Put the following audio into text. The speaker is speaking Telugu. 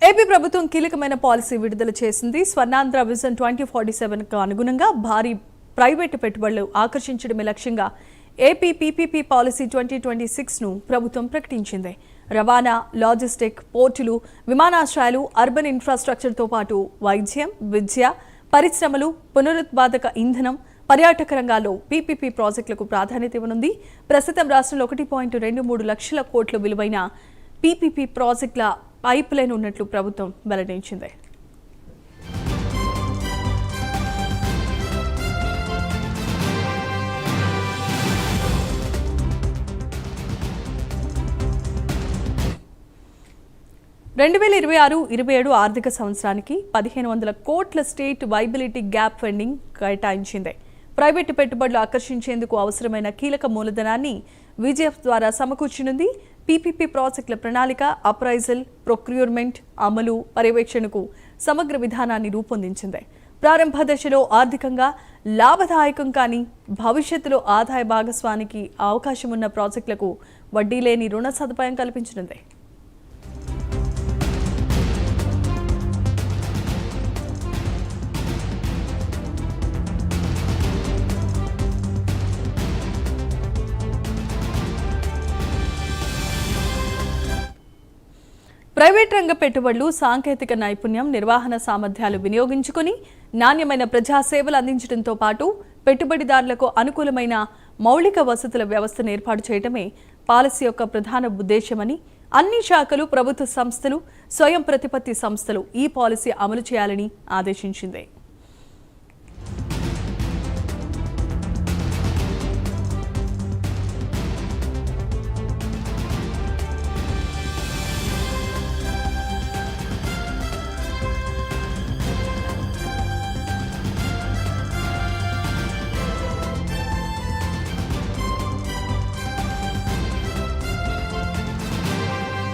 ఏపీ ప్రభుత్వం కీలకమైన పాలసీ విడుదల చేసింది. స్వర్ణాంధ్ర విజన్ 2047కు అనుగుణంగా భారీ ప్రైవేటు పెట్టుబడులు ఆకర్షించడమే లక్ష్యంగా ఏపీ పీపీపీ పాలసీ 2026ను ప్రభుత్వం ప్రకటించింది. రవాణా, లాజిస్టిక్, పోర్టులు, విమానాశ్రయాలు, అర్బన్ ఇన్ఫ్రాస్ట్రక్చర్తో పాటు వైద్యం, విద్య, పరిశ్రమలు, పునరుత్పాదక ఇంధనం, పర్యాటక రంగాల్లో పీపీపీ ప్రాజెక్టులకు ప్రాధాన్యత ఇవ్వనుంది. ప్రస్తుతం రాష్ట్రంలో 1.23 లక్షల కోట్ల విలువైన పీపీపీ ప్రాజెక్టుల పైప్ లైన్ ఉన్నట్లు ప్రభుత్వం వెల్లడించింది. రెండు 2026-27 ఆర్థిక సంవత్సరానికి 1500 కోట్ల స్టేట్ వైబిలిటీ గ్యాప్ ఫండింగ్ కేటాయించింది. ప్రైవేటు పెట్టుబడులు ఆకర్షించేందుకు అవసరమైన కీలక మూలధనాన్ని విజిఎఫ్ ద్వారా సమకూర్చనుంది. పీపీపీ ప్రాజెక్టుల ప్రణాళిక, అప్రైజల్, ప్రొక్యూర్మెంట్, అమలు, పర్యవేక్షణకు సమగ్ర విధానాన్ని రూపొందించింది. ప్రారంభ దశలో ఆర్థికంగా లాభదాయకం కానీ భవిష్యత్తులో ఆదాయ భాగస్వామికి అవకాశం ఉన్న ప్రాజెక్టులకు వడ్డీ లేని రుణ సదుపాయం కల్పించనుంది. ప్రైవేట్ రంగ పెట్టుబడులు సాంకేతిక నైపుణ్యం, నిర్వహణ సామర్థ్యాలు వినియోగించుకుని నాణ్యమైన ప్రజాసేవలు అందించడంతో పాటు పెట్టుబడిదారులకు అనుకూలమైన మౌలిక వసతుల వ్యవస్థను ఏర్పాటు చేయడమే పాలసీ యొక్క ప్రధాన ఉద్దేశమని, అన్ని శాఖలు, ప్రభుత్వ సంస్థలు, స్వయం ప్రతిపత్తి సంస్థలు ఈ పాలసీ అమలు చేయాలని ఆదేశించింది.